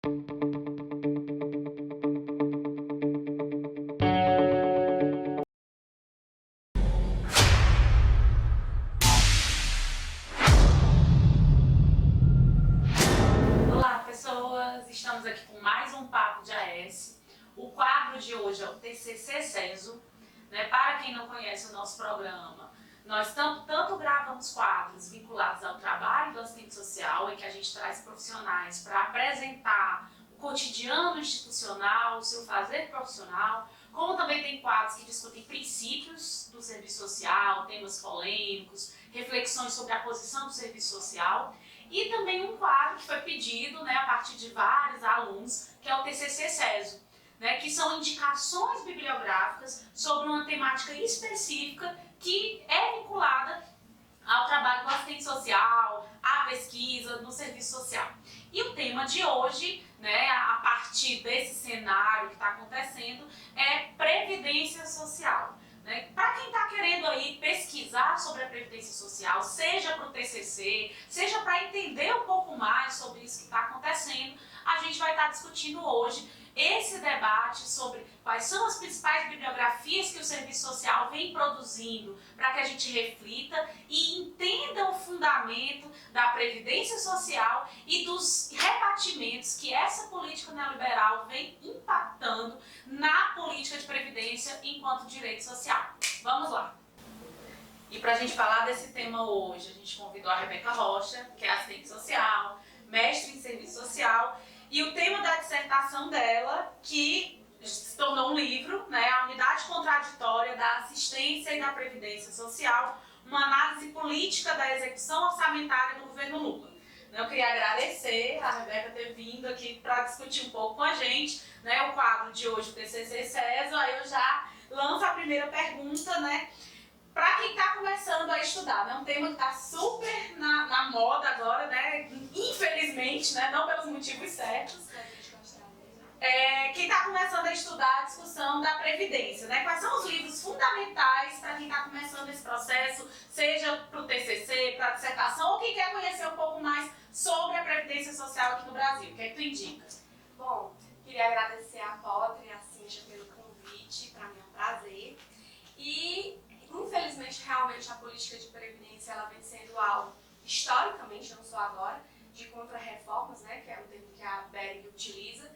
Olá, pessoas! Estamos aqui com mais um Papo de AS. O quadro de hoje é o TCC CESO. Para quem não conhece o nosso programa, nós tanto gravamos quadros vinculados ao trabalho do assistente social, em que a gente traz profissionais para apresentar o cotidiano institucional, o seu fazer profissional, como também tem quadros que discutem princípios do serviço social, temas polêmicos, reflexões sobre a posição do serviço social, e também um quadro que foi pedido a partir de vários alunos, que é o TCC CESO, que são indicações bibliográficas sobre uma temática específica que é vinculada ao trabalho do assistente social, à pesquisa, no serviço social. E o tema de hoje, a partir desse cenário que está acontecendo, é Previdência Social. Para quem está querendo aí pesquisar sobre a Previdência Social, seja para o TCC, seja para entender um pouco mais sobre isso que está acontecendo, a gente vai estar discutindo hoje esse debate sobre quais são as principais bibliografias que o serviço social vem produzindo para que a gente reflita e entenda o fundamento da previdência social e dos rebatimentos que essa política neoliberal vem impactando na política de previdência enquanto direito social. Vamos lá! E para a gente falar desse tema hoje, a gente convidou a Rebeca Rocha, que é assistente social, mestre em serviço social, e o tema da dissertação dela, que se tornou um livro, a Unidade Contraditória da Assistência e da Previdência Social, uma análise política da execução orçamentária do governo Lula. Eu queria agradecer a Rebeca ter vindo aqui para discutir um pouco com a gente, o quadro de hoje, o TCC CESO. Aí eu já lanço a primeira pergunta, para quem está começando a estudar, um tema que está super na moda agora, infelizmente, não pelos motivos certos. Quem está começando a estudar a discussão da Previdência, quais são os livros fundamentais para quem está começando esse processo, seja para o TCC, para a dissertação, ou quem quer conhecer um pouco mais sobre a Previdência Social aqui no Brasil? O que é que tu indica? Bom, queria agradecer a Potter e a Cíntia pelo convite, para mim é um prazer. E, infelizmente, realmente a política de previdência ela vem sendo algo, historicamente, não só agora, de contra-reformas, que é o termo que a Berg utiliza,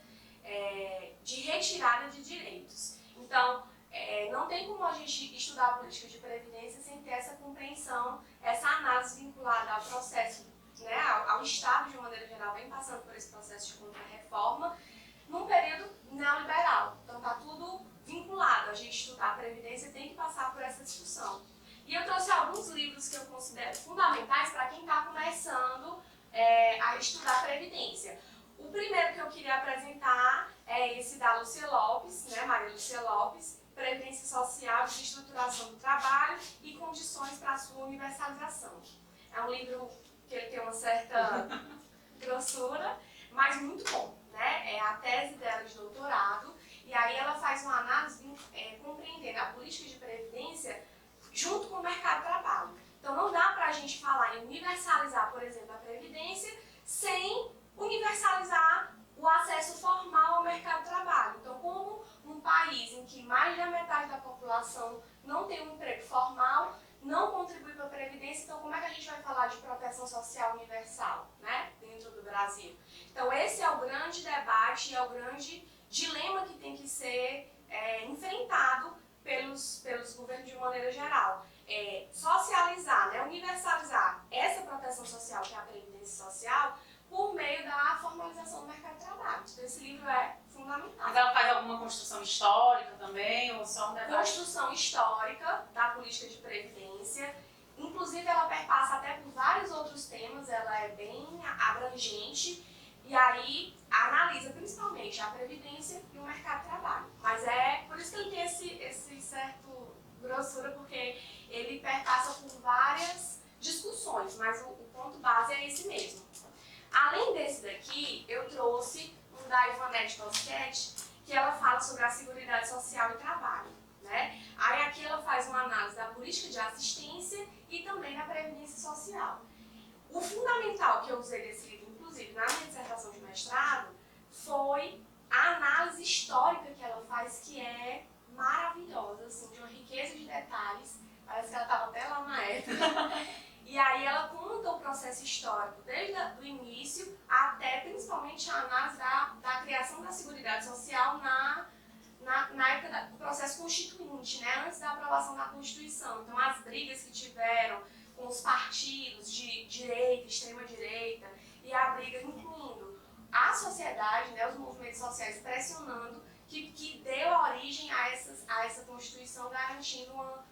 de retirada de direitos. Então, não tem como a gente estudar a política de previdência sem ter essa compreensão, essa análise vinculada ao processo, ao Estado, de uma maneira geral, vem passando por esse processo de contra-reforma, num período neoliberal. Então, está tudo vinculado. A gente estudar a previdência tem que passar por essa discussão. E eu trouxe alguns livros que eu considero fundamentais para quem está começando a estudar a previdência. O primeiro que eu queria apresentar é esse da Lúcia Lopes, Maria Lúcia Lopes, Previdência Social, Desestruturação do Trabalho e Condições para a sua Universalização. É um livro que ele tem uma certa grossura, mas muito bom. É a tese dela de doutorado, e aí ela faz uma análise compreendendo a política de previdência junto com o mercado de trabalho. Então não dá para a gente falar em universalizar, por exemplo, a previdência sem universalizar o acesso formal ao mercado de trabalho. Então, como um país em que mais da metade da população não tem um emprego formal, não contribui para a Previdência, então como é que a gente vai falar de proteção social universal, dentro do Brasil? Então esse é o grande debate, é o grande dilema que tem que ser enfrentado pelos governos de maneira geral. Socializar, universalizar essa proteção social, que é a Previdência Social, por meio da formalização do mercado de trabalho. Então esse livro é fundamental. Mas ela faz alguma construção histórica também, ou só um debate? Construção histórica da política de previdência. Inclusive ela perpassa até por vários outros temas, ela é bem abrangente e aí analisa principalmente a previdência e o mercado de trabalho. Mas é por isso que ele tem esse certo grossura, porque ele perpassa por várias discussões, mas o ponto base é esse mesmo. Além desse daqui, eu trouxe um da Ivonete Tosquete, que ela fala sobre a Seguridade Social e Trabalho. Aí aqui ela faz uma análise da política de assistência e também da previdência social. O fundamental que eu usei desse livro, inclusive na minha dissertação de mestrado, histórica que ela faz que é maravilhosa, assim, de uma riqueza de detalhes. Parece que ela estava até lá na época. E aí ela conta o processo histórico, desde o início até principalmente a análise da criação da Seguridade Social na época do processo constituinte, né, antes da aprovação da Constituição. Então as brigas que tiveram com os partidos de direita, extrema-direita, e a briga incluindo a sociedade, né, os movimentos sociais pressionando, que deu origem a essa Constituição, garantindo uma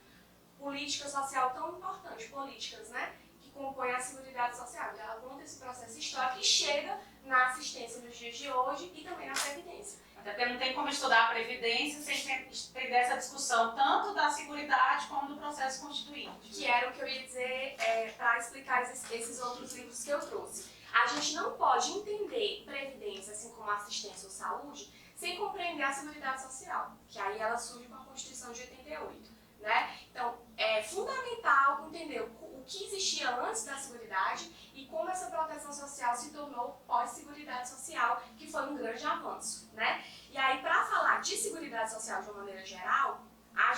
política social tão importante, políticas, né, que compõem a Seguridade Social. Ela conta esse processo histórico e chega na assistência nos dias de hoje e também na Previdência. Até porque não tem como estudar a Previdência sem entender essa discussão tanto da Seguridade como do processo constituinte. Que era o que eu ia dizer para explicar esses outros livros que eu trouxe. A gente não pode entender Previdência, assim como assistência ou saúde, sem compreender a Seguridade Social, que aí ela surge com a Constituição de 88. Né? Então, é fundamental entender o que existia antes da Seguridade e como essa proteção social se tornou pós-Seguridade Social, que foi um grande avanço. Né? E aí, para falar de Seguridade Social de uma maneira geral,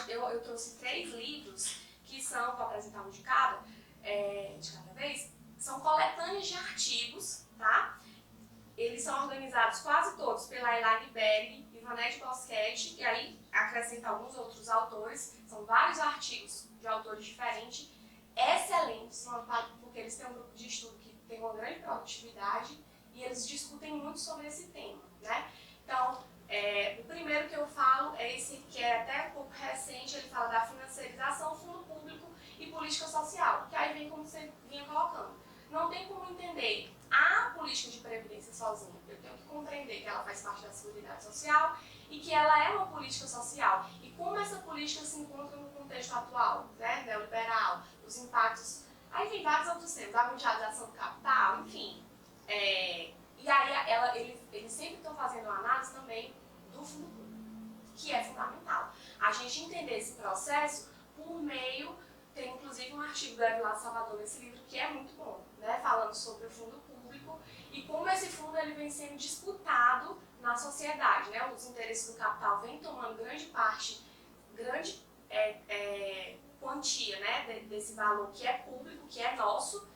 eu trouxe 3 livros que são, vou apresentar um de cada vez, são coletâneas de artigos, tá? Eles são organizados quase todos pela Elaine Berg, Ivanete Boschetti, e aí acrescenta alguns outros autores. São vários artigos de autores diferentes, excelentes, porque eles têm um grupo de estudo que tem uma grande produtividade e eles discutem muito sobre esse tema, né? Então, o primeiro que eu falo é esse que é até um pouco recente, ele fala da financiarização, fundo público e política social, que aí vem como você vinha colocando. Não tem como entender a política de previdência sozinha. Eu tenho que compreender que ela faz parte da Seguridade Social e que ela é uma política social. E como essa política se encontra no contexto atual, né, neoliberal, os impactos, aí tem vários outros temas, a mundialização do capital, enfim. E aí eles sempre estão fazendo uma análise também do fundo público, que é fundamental. A gente entender esse processo por meio... Tem inclusive um artigo do Evilá Salvador nesse livro que é muito bom, né, falando sobre o fundo público e como esse fundo ele vem sendo disputado na sociedade. Né? Os interesses do capital vêm tomando grande quantia, né, desse valor que é público, que é nosso,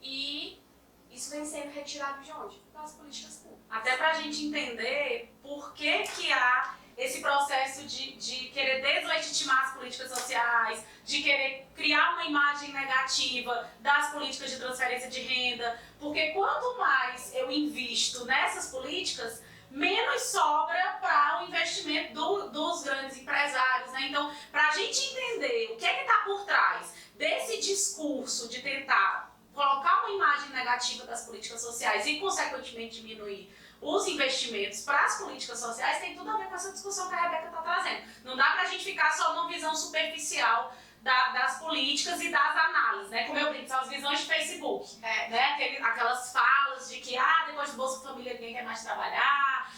e isso vem sendo retirado de onde? Das políticas públicas. Até para a gente entender por que há esse processo de querer deslegitimar as políticas sociais, de querer criar uma imagem negativa das políticas de transferência de renda, porque quanto mais eu invisto nessas políticas, menos sobra para o investimento dos grandes empresários. Né? Então, para a gente entender o que está por trás desse discurso de tentar colocar uma imagem negativa das políticas sociais e, consequentemente, diminuir os investimentos para as políticas sociais, tem tudo a ver com essa discussão que a Rebeca está trazendo. Não dá para a gente ficar só numa visão superficial das políticas e das análises, né? Como eu brinco, são as visões de Facebook. Né? Aquelas falas de que depois do Bolsa Família ninguém quer mais trabalhar,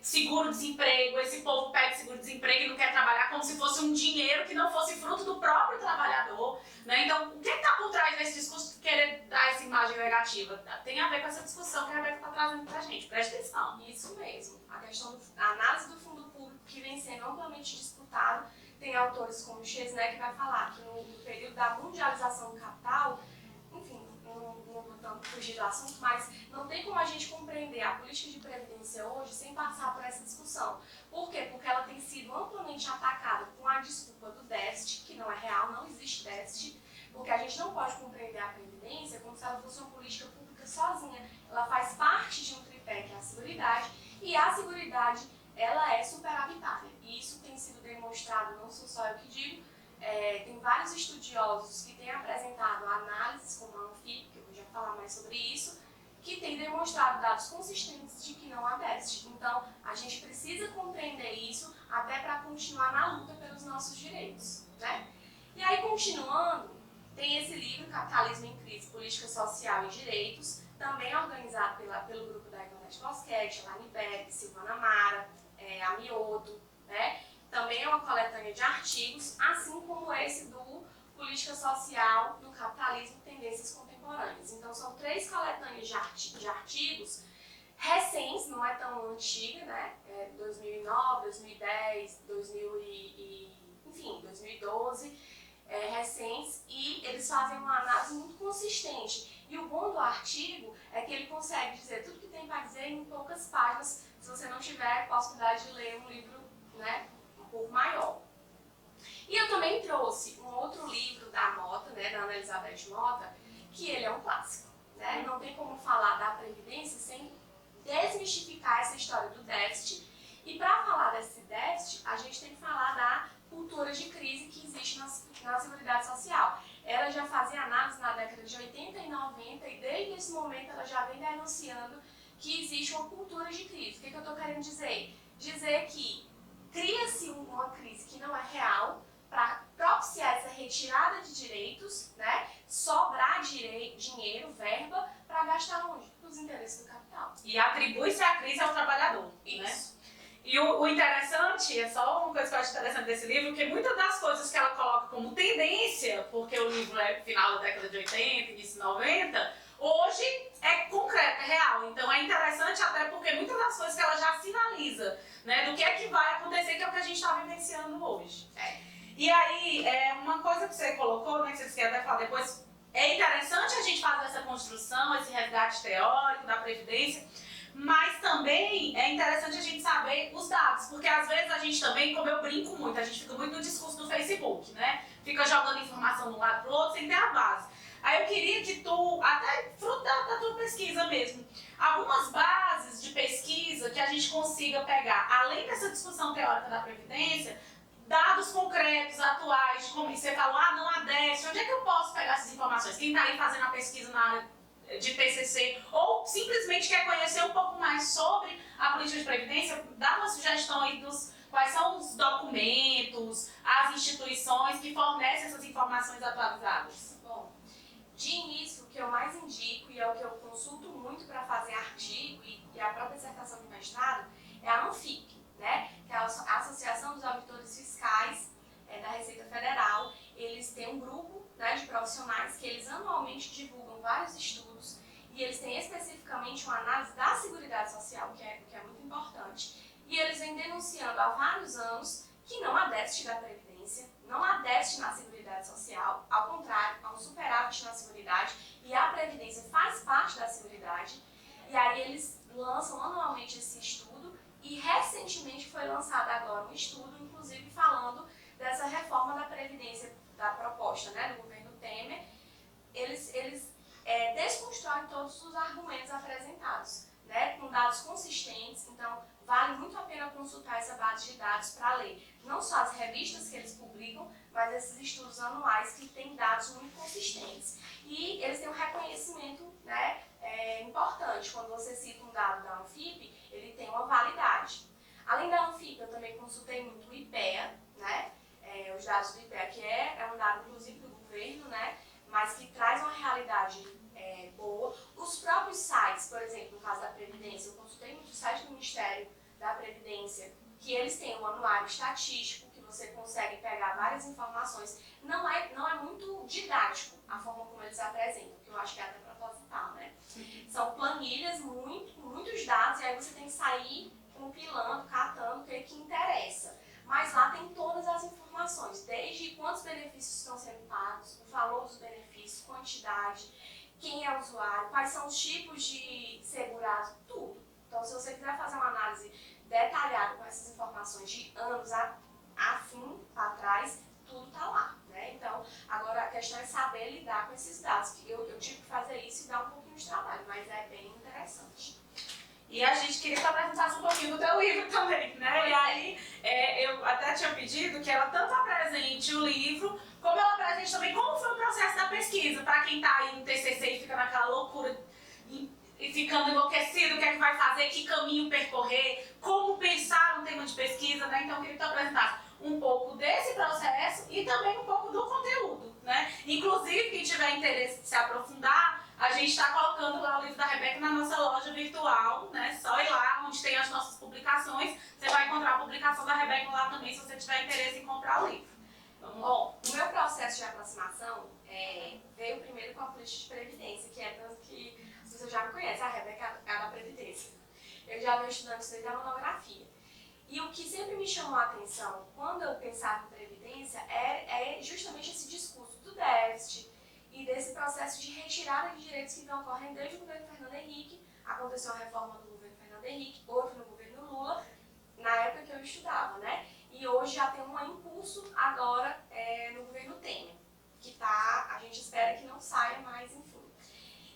seguro-desemprego, esse povo pede seguro-desemprego e não quer trabalhar como se fosse um dinheiro que não fosse fruto do próprio trabalhador. Né? Então, o que está por trás desse discurso de querer dar essa imagem negativa? Tem a ver com essa discussão que a Rebeca está trazendo para a gente. Presta atenção. Isso mesmo. A questão da análise do fundo público que vem sendo amplamente disputado. Tem autores como Chesney que vai falar que no período da mundialização do capital, enfim, não vou tanto fugir do assunto, mas não tem como a gente compreender a política de previdência hoje sem passar por essa discussão. Por quê? Porque ela tem sido amplamente atacada com a desculpa do déficit, que não é real, não existe déficit, porque a gente não pode compreender a previdência como se ela fosse uma política pública sozinha. Ela faz parte de um tripé que é a Seguridade, e a Seguridade ela é superavitária. E isso tem sido demonstrado, não sou só eu que digo, tem vários estudiosos que têm apresentado análises, como a Anfip, que eu vou já falar mais sobre isso, que têm demonstrado dados consistentes de que não há déficit. Então, a gente precisa compreender isso até para continuar na luta pelos nossos direitos. Né? E aí, continuando, tem esse livro, Capitalismo em Crise, Política Social e Direitos, também organizado pelo grupo da Ivanete Boschetti, Elaine Berg, Silvana Mara, a Mioto, né? Também é uma coletânea de artigos, assim como esse do Política Social no Capitalismo e Tendências Contemporâneas. Então, são 3 coletâneas de artigos recentes, não é tão antiga, né? 2009, 2010, 2012, recentes, e eles fazem uma análise muito consistente. E o bom do artigo é que ele consegue dizer tudo que tem para dizer em poucas páginas, se você não tiver a possibilidade de ler um livro, né, um pouco maior. E eu também trouxe um outro livro da Mota, né, da Ana Elizabeth Mota, que ele é um clássico. Né? Não tem como falar da Previdência sem desmistificar essa história do déficit. E para falar desse déficit, a gente tem que falar da cultura de crise que existe na Seguridade Social. Ela já fazia análise na década de 80 e 90 e desde esse momento ela já vem denunciando que existe uma cultura de crise. O que eu estou querendo dizer? Dizer que cria-se uma crise que não é real para propiciar essa retirada de direitos, né? Sobrar dinheiro, verba, para gastar onde? Nos interesses do capital. E atribui-se a crise ao trabalhador. Isso. Né? E o interessante, é só uma coisa que eu acho interessante desse livro, que muitas das coisas que ela coloca como tendência, porque o livro é final da década de 80, início de 90, hoje é concreto, é real. Então é interessante até porque muitas das coisas que ela já sinaliza, né, do que é que vai acontecer, que é o que a gente está vivenciando hoje. E aí, uma coisa que você colocou, né, que você quer até falar depois, é interessante a gente fazer essa construção, esse resgate teórico da Previdência, mas também é interessante a gente saber os dados, porque às vezes a gente também, como eu brinco muito, a gente fica muito no discurso do Facebook, né? Fica jogando informação de um lado pro outro sem ter a base. Aí eu queria que tu, até fruto da tua pesquisa mesmo, algumas bases de pesquisa que a gente consiga pegar, além dessa discussão teórica da Previdência, dados concretos, atuais, como você falou, não há déficit, onde é que eu posso pegar essas informações? Quem está aí fazendo a pesquisa na área de TCC ou simplesmente quer conhecer um pouco mais sobre a política de previdência, dá uma sugestão aí dos quais são os documentos, as instituições que fornecem essas informações atualizadas. Bom, de início, o que eu mais indico e é o que eu consulto muito para fazer artigo e a própria dissertação de mestrado é a ANFIP, né? Que é a Associação dos Auditores Fiscais da Receita Federal. Eles têm um grupo, né, de profissionais que eles anualmente divulgam vários estudos e eles têm especificamente uma análise da Seguridade Social, que é muito importante. E eles vêm denunciando há vários anos que não há déficit da Previdência, não há déficit na Seguridade Social, ao contrário, há um superávit na Seguridade e a Previdência faz parte da Seguridade. E aí eles lançam anualmente esse estudo e recentemente foi lançado agora um estudo, inclusive falando dessa reforma da Previdência, da proposta, né, do governo Temer. Eles desconstroem todos os argumentos apresentados, né, com dados consistentes. Então vale muito a pena consultar essa base de dados para ler não só as revistas que eles publicam, mas esses estudos anuais que têm dados muito consistentes. E eles têm um reconhecimento, né, importante. Quando você cita um dado da ANFIP, ele tem uma validade. Além da ANFIP, eu também consultei muito o IPEA, né, os dados do IPEA, que é um dado inclusive do governo, né, mas que traz uma realidade boa. Os próprios sites, por exemplo, no caso da Previdência, eu consultei muito o site do Ministério da Previdência, que eles têm um anuário estatístico, que você consegue pegar várias informações. Não é muito didático a forma como eles apresentam, que eu acho que é até proposital, né? São planilhas, muitos dados, e aí você tem que sair compilando, catando o que interessa. Mas lá tem todas as informações, desde quantos benefícios estão sendo pagos, o valor dos benefícios, quantidade, quem é o usuário, quais são os tipos de segurado, tudo. Então, se você quiser fazer uma análise detalhada com essas informações de anos a fim, para trás, tudo está lá, né? Então, agora a questão é saber lidar com esses dados, que eu tive que fazer isso e dar um pouquinho de trabalho, mas é bem interessante. E a gente queria que tu apresentasse um pouquinho do teu livro também, né? E aí, eu até tinha pedido que ela tanto apresente o livro, como ela apresente também como foi o processo da pesquisa, para quem está aí no TCC e fica naquela loucura e ficando enlouquecido, o que é que vai fazer, que caminho percorrer, como pensar um tema de pesquisa, né? Então eu queria que tu apresentasse um pouco desse processo e também um pouco do conteúdo, né? Inclusive, quem tiver interesse de se aprofundar, a gente está colocando lá o livro da Rebeca na nossa loja virtual, né? Só ir lá onde tem as nossas publicações, você vai encontrar a publicação da Rebeca lá também, se você tiver interesse em comprar o livro. Bom, o meu processo de aproximação veio primeiro com a política de previdência, que é tanto que as pessoas já me conhecem, a Rebeca é da Previdência. Eu já venho estudando isso desde a monografia. E o que sempre me chamou a atenção quando eu pensava em previdência é justamente esse discurso do déficit e desse processo de retirada de direitos que vem ocorrendo desde o governo Fernando Henrique. Aconteceu uma reforma no governo Fernando Henrique, outra no governo Lula, na época que eu estudava, né? E hoje já tem um impulso agora no governo Temer, que a gente espera que não saia mais, enfim.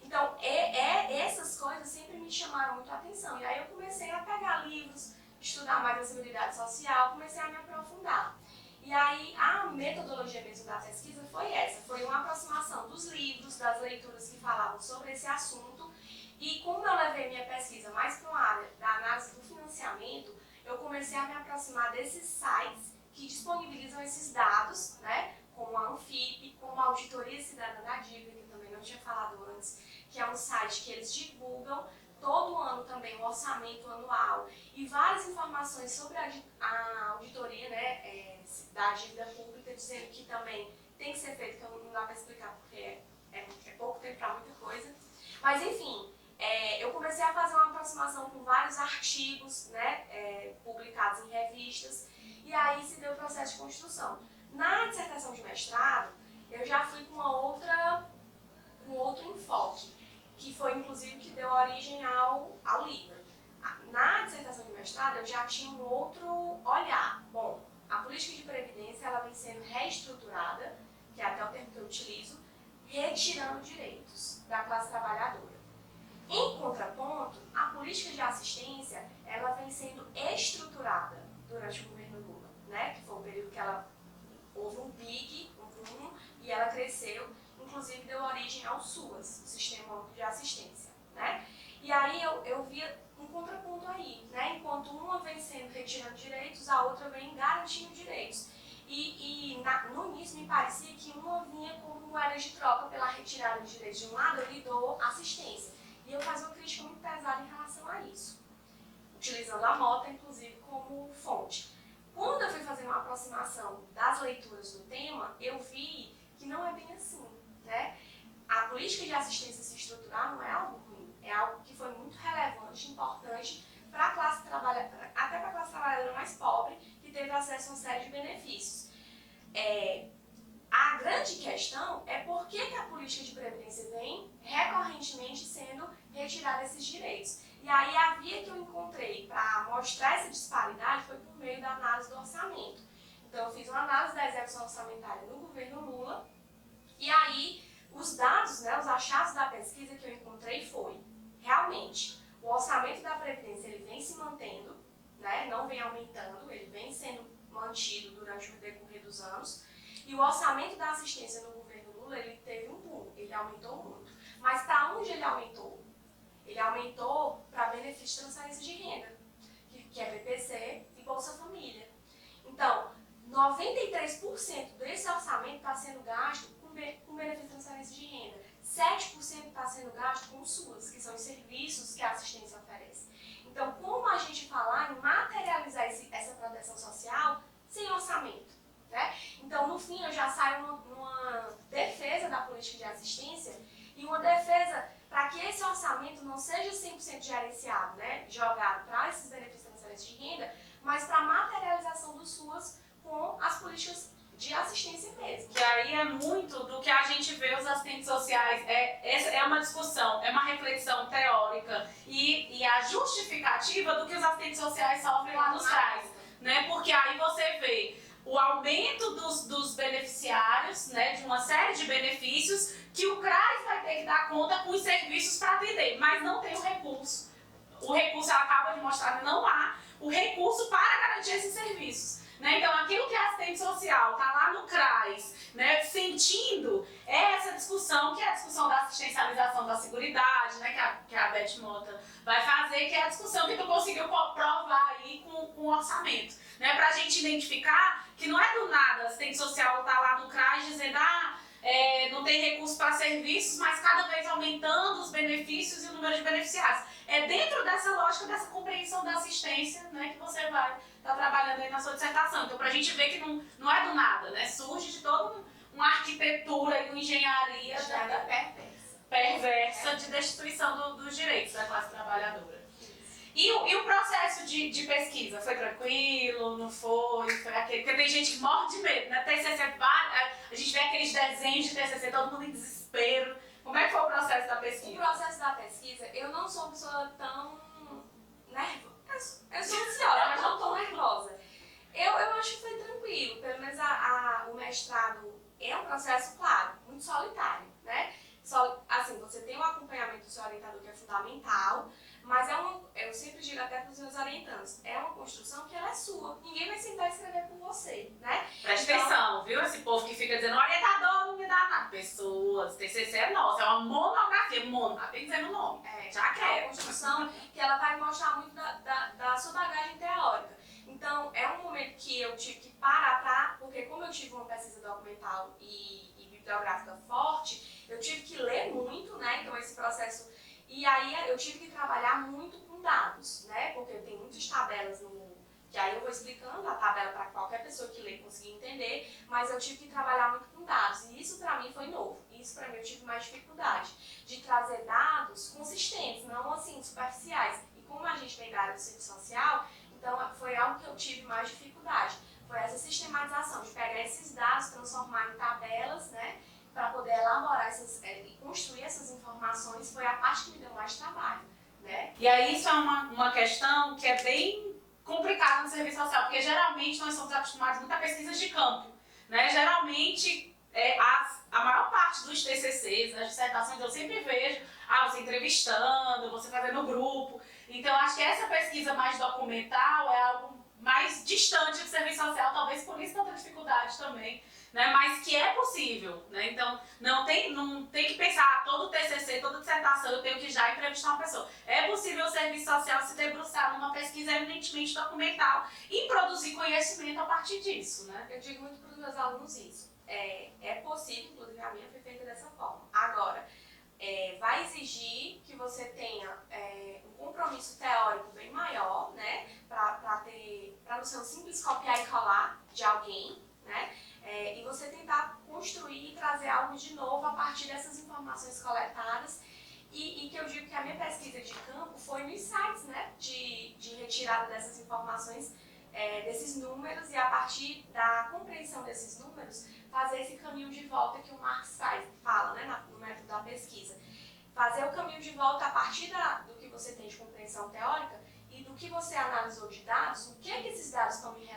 Então, essas coisas sempre me chamaram muito a atenção. E aí eu comecei a pegar livros, estudar mais a Seguridade Social, comecei a me aprofundar. E aí a metodologia mesmo da pesquisa foi essa, foi uma aproximação dos livros, das leituras que falavam sobre esse assunto. E como eu levei minha pesquisa mais para uma área da análise do financiamento, eu comecei a me aproximar desses sites que disponibilizam esses dados, né, como a Anfip, como a Auditoria Cidadã da Dívida, que eu também não tinha falado antes, que é um site que eles divulgam todo ano também o orçamento anual e várias informações sobre a auditoria, né, da dívida pública, dizendo que também tem que ser feito, que eu não dá para explicar porque é pouco tempo para muita coisa. Mas enfim, eu comecei a fazer uma aproximação com vários artigos, né, publicados em revistas, e aí se deu o processo de construção. Na dissertação de mestrado, eu já fui com outro enfoque, que foi inclusive que deu origem ao livro. Na dissertação de mestrado eu já tinha um outro olhar. Bom, a política de previdência ela vem sendo reestruturada, que é até o termo que eu utilizo, retirando direitos da classe trabalhadora. Em contraponto, a política de assistência ela vem sendo estruturada durante o governo Lula, né? Que foi o período que houve um pique, um boom, e ela cresceu. Inclusive deu origem ao SUAS, o Sistema Único de Assistência, né? E aí eu via um contraponto aí, né? Enquanto uma vem sendo retirando direitos, a outra vem garantindo direitos. No início me parecia que uma vinha como moeda de troca pela retirada de direitos. De um lado eu lhe dou assistência. E eu fazia uma crítica muito pesada em relação a isso, utilizando a Mota, inclusive, como fonte. Quando eu fui fazer uma aproximação das leituras do tema, eu vi que não é bem assim. Né? A política de assistência se estruturar não é algo ruim, é algo que foi muito relevante, importante para a classe trabalhadora, até para a classe trabalhadora mais pobre, que teve acesso a uma série de benefícios. A grande questão é por que a política de previdência vem recorrentemente sendo retirada esses direitos. E aí a via que eu encontrei para mostrar essa disparidade foi por meio da análise do orçamento. Então eu fiz uma análise da execução orçamentária no governo Lula. E aí, os dados, né, os achados da pesquisa que eu encontrei foi, realmente, o orçamento da Previdência ele vem se mantendo, né, não vem aumentando, ele vem sendo mantido durante o decorrer dos anos, e o orçamento da assistência no governo Lula, ele teve um boom, ele aumentou muito. Mas para onde ele aumentou? Ele aumentou para benefício de transferência de renda, que é BPC e Bolsa Família. Então, 93% desse orçamento está sendo gasto com benefício de transferência de renda. 7% está sendo gasto com SUAS, que são os serviços que a assistência oferece. Então, como a gente falar em materializar essa proteção social sem orçamento? Né? Então, no fim, eu já saio numa defesa da política de assistência e uma defesa para que esse orçamento não seja 100% gerenciado, né? Jogado para esses benefícios de transferência de renda, mas para a materialização do SUAS com as políticas de assistência mesmo. Que aí é muito do que a gente vê os assistentes sociais, essa é uma discussão, é uma reflexão teórica e a justificativa do que os assistentes sociais sofrem lá nos CRAs, né? Porque aí você vê o aumento dos beneficiários, né, de uma série de benefícios que o CRAS vai ter que dar conta com os serviços para atender, mas não tem o recurso. O recurso, ela acaba de mostrar que não há o recurso para garantir esses serviços. Né? Então, aquilo que a assistente social está lá no CRAS, né, sentindo essa discussão, que é a discussão da assistencialização da Seguridade, né, que a Beth Mota vai fazer, que é a discussão que tu conseguiu provar aí com o orçamento. Né, para a gente identificar que não é do nada a assistente social está lá no CRAS dizendo não tem recurso para serviços, mas cada vez aumentando os benefícios e o número de beneficiários. É dentro dessa lógica, dessa compreensão da assistência, né, que você vai estar trabalhando aí na sua dissertação. Então, para a gente ver que não é do nada, né, surge de toda uma arquitetura e uma engenharia perversa de destituição dos direitos da classe trabalhadora. E o de pesquisa? Foi tranquilo? Não foi? Foi aquele? Porque tem gente que morre de medo, né? TCC, a gente vê aqueles desenhos de TCC, todo mundo em desespero. Como é que foi o processo da pesquisa? O processo da pesquisa, eu não sou uma pessoa tão nervosa. Eu sou ansiosa, mas não tão nervosa. Eu acho que foi tranquilo, pelo menos o mestrado é um processo, claro, muito solitário, né? Assim, você tem um acompanhamento do seu orientador que é fundamental, mas eu sempre digo até para os meus orientandos, é uma construção que ela é sua, ninguém vai sentar e escrever por você, né? Presta atenção, viu? Esse povo que fica dizendo, orientador não me dá nada. Pessoas, TCC é nossa, é uma monografia, tem que dizer no nome. Já quero. É uma construção que ela vai mostrar muito da sua bagagem teórica. Então, é um momento que eu tive que parar porque como eu tive uma pesquisa documental e bibliográfica forte, eu tive que ler muito, né? Então, esse processo... E aí, eu tive que trabalhar muito com dados, né? Porque tem muitas tabelas que aí eu vou explicando a tabela para qualquer pessoa que lê conseguir entender, mas eu tive que trabalhar muito com dados. E isso, para mim, foi novo. Isso, para mim, eu tive mais dificuldade de trazer dados consistentes, não, assim, superficiais. E como a gente vem da área de ciência social, então, foi algo que eu tive mais dificuldade. Foi essa sistematização, de pegar esses dados, transformar em tabelas, né? Para poder elaborar e construir essas informações, foi a parte que me deu mais trabalho, né? E aí isso é uma questão que é bem complicada no serviço social, porque geralmente nós somos acostumados muito a pesquisas de campo, né? Geralmente, a maior parte dos TCCs, das dissertações, eu sempre vejo você entrevistando, você fazendo grupo. Então, acho que essa pesquisa mais documental é algo mais distante do serviço social, talvez por isso tanta dificuldade também, né? Mas que é possível, né? Então, não tem que pensar, todo TCC, toda dissertação, eu tenho que já entrevistar uma pessoa. É possível o serviço social se debruçar numa pesquisa eminentemente documental e produzir conhecimento a partir disso, né? Eu digo muito para os meus alunos isso. É possível, inclusive a minha foi feita dessa forma. Agora, vai exigir que você tenha um compromisso teórico bem maior, né? Para não ser um simples copiar e colar de alguém, né? E você tentar construir e trazer algo de novo a partir dessas informações coletadas. E que eu digo que a minha pesquisa de campo foi nos sites, né? De retirada dessas informações, desses números, e a partir da compreensão desses números, fazer esse caminho de volta que o Marx fala, né, no método da pesquisa. Fazer o caminho de volta a partir do que você tem de compreensão teórica e do que você analisou de dados, o que esses dados estão me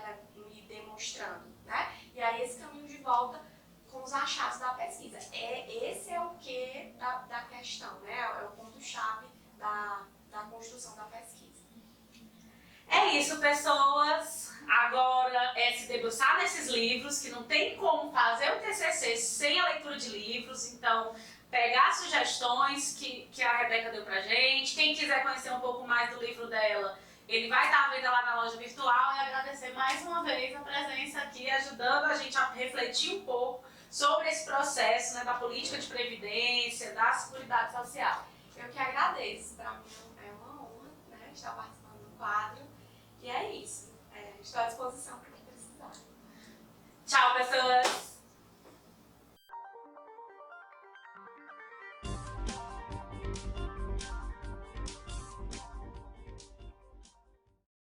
demonstrando, né? E aí esse caminho de volta com os achados da pesquisa. Esse é o que da questão, né? É o ponto-chave da construção da pesquisa. É isso, pessoas. Agora é se debruçar nesses livros, que não tem como fazer o TCC sem a leitura de livros. Então, pegar sugestões que a Rebeca deu pra gente. Quem quiser conhecer um pouco mais do livro dela, ele vai estar à venda lá na loja virtual. E agradecer mais uma vez a presença aqui, ajudando a gente a refletir um pouco sobre esse processo, né, da política de previdência, da Seguridade Social. Eu que agradeço. Para mim é uma honra, né, estar participando do quadro. E é isso. Estou à disposição para